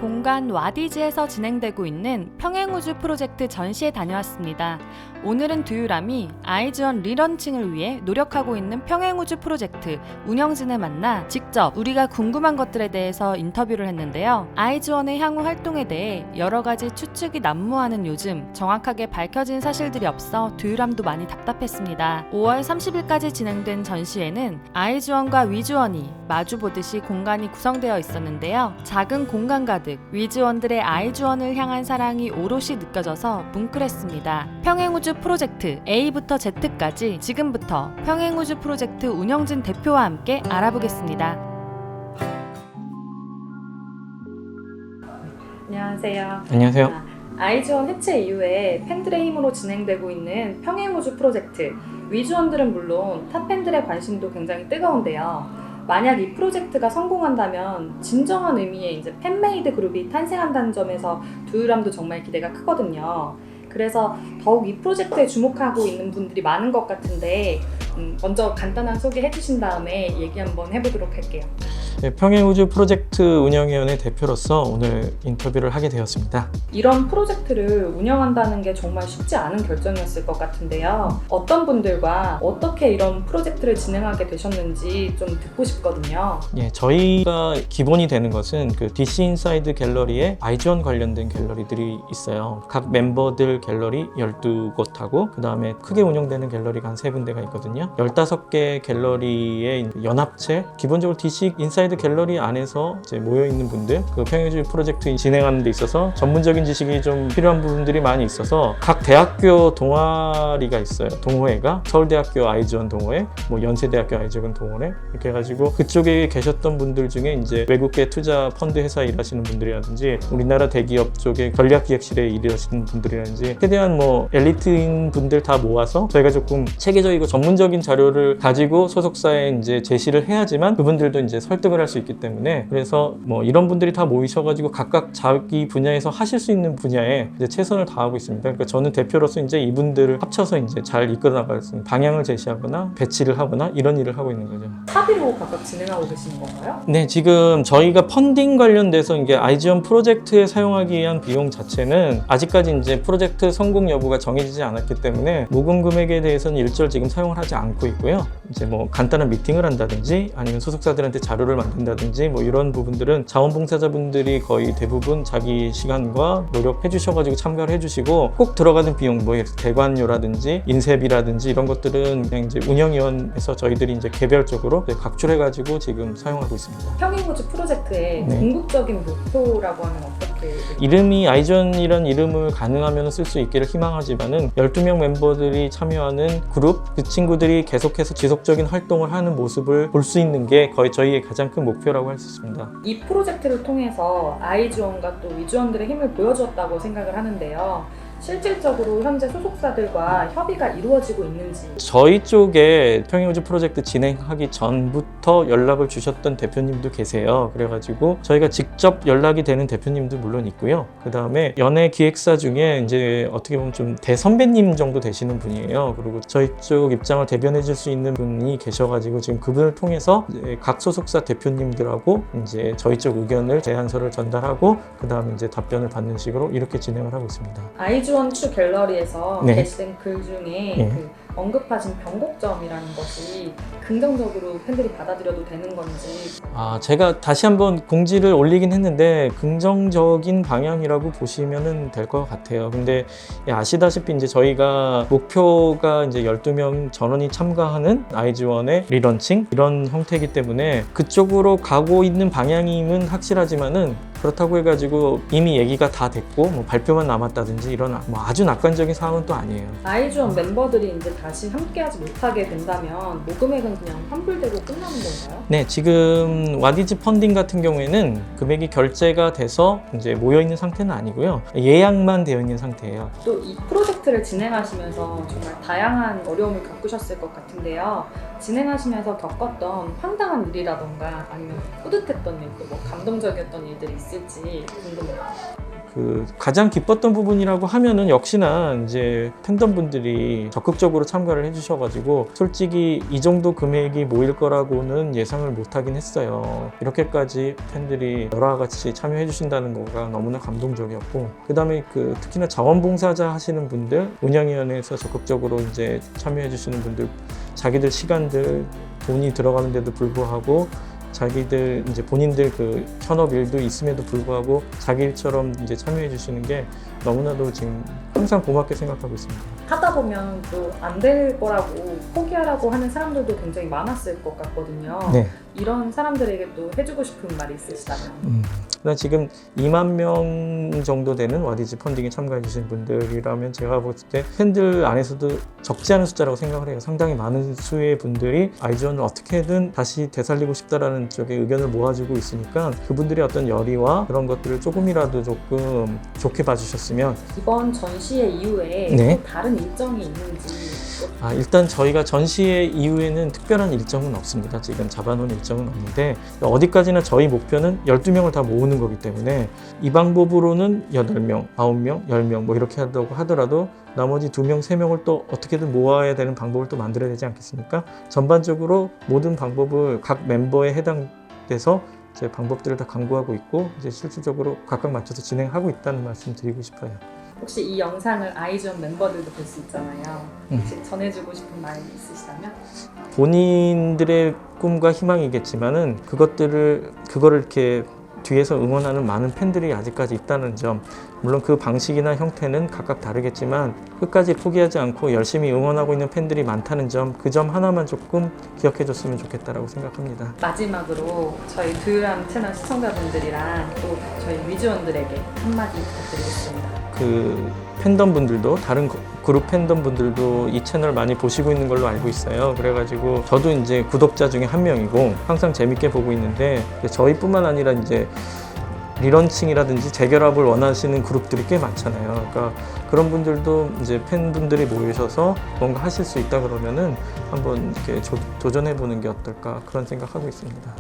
공간 와디즈에서 진행되고 있는 평행우주 프로젝트 전시에 다녀왔습니다. 오늘은 두유람이 아이즈원 리런칭을 위해 노력하고 있는 평행우주 프로젝트 운영진을 만나 직접 우리가 궁금한 것들에 대해서 인터뷰를 했는데요. 아이즈원의 향후 활동에 대해 여러 가지 추측이 난무하는 요즘 정확하게 밝혀진 사실들이 없어 두유람도 많이 답답했습니다. 5월 30일까지 진행된 전시회는 아이즈원과 위즈원이 마주보듯이 공간이 구성되어 있었는데요. 작은 공간 가득 위즈원들의 아이즈원을 향한 사랑이 오롯이 느껴져서 뭉클했습니다. 평행우주 프로젝트 A부터 Z까지 지금부터 평행우주 프로젝트 운영진 대표와 함께 알아보겠습니다. 안녕하세요. 안녕하세요. 아이즈원 해체 이후에 팬들의 힘으로 진행되고 있는 평행우주 프로젝트. 위즈원들은 물론 타 팬들의 관심도 굉장히 뜨거운데요. 만약 이 프로젝트가 성공한다면 진정한 의미의 이제 팬메이드 그룹이 탄생한다는 점에서 두유람도 정말 기대가 크거든요. 그래서 더욱 이 프로젝트에 주목하고 있는 분들이 많은 것 같은데 먼저 간단한 소개해 주신 다음에 얘기 한번 해보도록 할게요. 네, 평행우주 프로젝트 운영위원회 대표로서 오늘 인터뷰를 하게 되었습니다. 이런 프로젝트를 운영한다는 게 정말 쉽지 않은 결정이었을 것 같은데요. 어떤 분들과 어떻게 이런 프로젝트를 진행하게 되셨는지 좀 듣고 싶거든요. 예, 저희가 기본이 되는 것은 그 DC 인사이드 갤러리에 아이즈원 관련된 갤러리들이 있어요. 각 멤버들 갤러리 12곳하고 그 다음에 크게 운영되는 갤러리가 한 3군데가 있거든요. 15개 갤러리의 연합체, 기본적으로 DC 인사이드 갤러리 안에서 이제 모여있는 분들, 그 평행우주 프로젝트 진행하는 데 있어서 전문적인 지식이 좀 필요한 부분들이 많이 있어서 각 대학교 동아리가 있어요. 동호회가 서울대학교 아이즈원 동호회, 뭐 연세대학교 아이즈원 동호회 이렇게 해가지고 그쪽에 계셨던 분들 중에 이제 외국계 투자 펀드 회사에 일하시는 분들이라든지 우리나라 대기업 쪽에 전략기획실에 일하시는 분들이라든지 최대한 뭐 엘리트인 분들 다 모아서 저희가 조금 체계적이고 전문적인 자료를 가지고 소속사에 이제 제시를 해야지만 그분들도 이제 설득을 할 수 있기 때문에, 그래서 뭐 이런 분들이 다 모이셔가지고 각각 자기 분야에서 하실 수 있는 분야에 이제 최선을 다하고 있습니다. 그러니까 저는 대표로서 이제 이분들을 합쳐서 이제 잘 이끌어 나갈 수 있는 방향을 제시하거나 배치를 하거나 이런 일을 하고 있는 거죠. 사비로 각각 진행하고 계시는 건가요? 네, 지금 저희가 펀딩 관련돼서 이게 아이즈원 프로젝트에 사용하기 위한 비용 자체는 아직까지 이제 프로젝트 성공 여부가 정해지지 않았기 때문에 모금 금액에 대해서는 일절 지금 사용을 하지 않고 있고요. 이제 뭐 간단한 미팅을 한다든지 아니면 소속사들한테 자료를 만든다든지 뭐 이런 부분들은 자원봉사자분들이 거의 대부분 자기 시간과 노력해 주셔가지고 참가를 해주시고, 꼭 들어가는 비용 뭐 대관료라든지 인쇄비라든지 이런 것들은 그냥 이제 운영위원회에서 저희들이 이제 개별적으로 각출해가지고 지금 사용하고 있습니다. 평행우주 프로젝트의 네. 궁극적인 목표라고 하면 어떻게? 이름이 아이즈원이라는 이름을 가능하면 쓸 수 있기를 희망하지만은 12명 멤버들이 참여하는 그룹, 그 친구들이 계속해서 지속적인 활동을 하는 모습을 볼 수 있는 게 거의 저희의 가장 큰 목표라고 할 수 있습니다. 이 프로젝트를 통해서 아이즈원과 또 위즈원들의 힘을 보여주었다고 생각을 하는데요. 실질적으로 현재 소속사들과 협의가 이루어지고 있는지. 저희 쪽에 평행우주 프로젝트 진행하기 전부터 연락을 주셨던 대표님도 계세요. 그래가지고 저희가 직접 연락이 되는 대표님도 물론 있고요. 그 다음에 연예 기획사 중에 이제 어떻게 보면 좀 대선배님 정도 되시는 분이에요. 그리고 저희 쪽 입장을 대변해 줄 수 있는 분이 계셔가지고 지금 그분을 통해서 이제 각 소속사 대표님들하고 이제 저희 쪽 의견을 제안서를 전달하고 그 다음에 이제 답변을 받는 식으로 이렇게 진행을 하고 있습니다. 아이즈원 추 갤러리에서 네. 게시된 글 중에 네. 그 언급하신 변곡점이라는 것이 긍정적으로 팬들이 받아들여도 되는 건지. 제가 다시 한번 공지를 올리긴 했는데 긍정적인 방향이라고 보시면 될 것 같아요. 근데 아시다시피 이제 저희가 목표가 이제 12명 전원이 참가하는 아이즈원의 리런칭 이런 형태이기 때문에 그쪽으로 가고 있는 방향임은 확실하지만은 그렇다고 해가지고 이미 얘기가 다 됐고 뭐 발표만 남았다든지 이런 뭐 아주 낙관적인 상황은 또 아니에요. 아이즈원 멤버들이 이제 다시 함께하지 못하게 된다면 모금액은 그냥 환불되고 끝나는 건가요? 네, 지금 와디즈 펀딩 같은 경우에는 금액이 결제가 돼서 이제 모여 있는 상태는 아니고요. 예약만 되어 있는 상태예요. 또 이 프로젝트를 진행하시면서 정말 다양한 어려움을 겪으셨을 것 같은데요. 진행하시면서 겪었던 황당한 일이라던가 아니면 뿌듯했던 일도 뭐 감동적이었던 일들이 있을지 궁금해요. 가장 기뻤던 부분이라고 하면은 역시나 이제 팬덤분들이 적극적으로 참가를 해주셔가지고 솔직히 이 정도 금액이 모일 거라고는 예상을 못하긴 했어요. 이렇게까지 팬들이 여러 같이 참여해 주신다는 거가 너무나 감동적이었고, 그 다음에 특히나 자원봉사자 하시는 분들, 운영위원회에서 적극적으로 이제 참여해 주시는 분들, 자기들 시간들, 돈이 들어가는데도 불구하고 자기들 이제 본인들 현업 일도 있음에도 불구하고 자기 일처럼 이제 참여해 주시는 게 너무나도 지금 항상 고맙게 생각하고 있습니다. 하다 보면 또 안 될 거라고 포기하라고 하는 사람들도 굉장히 많았을 것 같거든요. 네. 이런 사람들에게 또 해주고 싶은 말이 있으시다면? 그러나 지금 2만 명 정도 되는 와디즈 펀딩에 참가해 주신 분들이라면 제가 봤을 때 팬들 안에서도 적지 않은 숫자라고 생각을 해요. 상당히 많은 수의 분들이 아이즈원을 어떻게든 다시 되살리고 싶다라는 쪽에 의견을 모아주고 있으니까 그분들의 어떤 열의와 그런 것들을 조금이라도 조금 좋게 봐주셨으면. 이번 전시회 이후에 네. 또 다른 일정이 있는지. 일단 저희가 전시회 이후에는 특별한 일정은 없습니다. 지금 잡아놓은 일정은 없는데 어디까지나 저희 목표는 12명을 다 모으는 거기 때문에 이 방법으로는 8명, 9명, 10명 뭐 이렇게 한다고 하더라도 나머지 2명, 3명을 또 어떻게든 모아야 되는 방법을 또 만들어야 되지 않겠습니까? 전반적으로 모든 방법을 각 멤버에 해당돼서 제 방법들을 다 강구하고 있고 이제 실질적으로 각각 맞춰서 진행하고 있다는 말씀 드리고 싶어요. 혹시 이 영상을 아이즈원 멤버들도 볼 수 있잖아요. 혹시 전해주고 싶은 말이 있으시다면? 본인들의 꿈과 희망이겠지만은 그거를 이렇게 뒤에서 응원하는 많은 팬들이 아직까지 있다는 점, 물론 그 방식이나 형태는 각각 다르겠지만 끝까지 포기하지 않고 열심히 응원하고 있는 팬들이 많다는 점, 그 점 하나만 조금 기억해 줬으면 좋겠다라고 생각합니다. 마지막으로 저희 두유람 채널 시청자분들이랑 또 저희 위즈원들에게 한마디 부탁드리겠습니다. 팬덤분들도 다른 그룹 팬덤분들도 이 채널 많이 보시고 있는 걸로 알고 있어요. 그래가지고 저도 이제 구독자 중에 한 명이고 항상 재밌게 보고 있는데 저희뿐만 아니라 이제 리런칭이라든지 재결합을 원하시는 그룹들이 꽤 많잖아요. 그러니까 그런 분들도 이제 팬분들이 모이셔서 뭔가 하실 수 있다 그러면은 한번 이렇게 도전해 보는 게 어떨까 그런 생각하고 있습니다.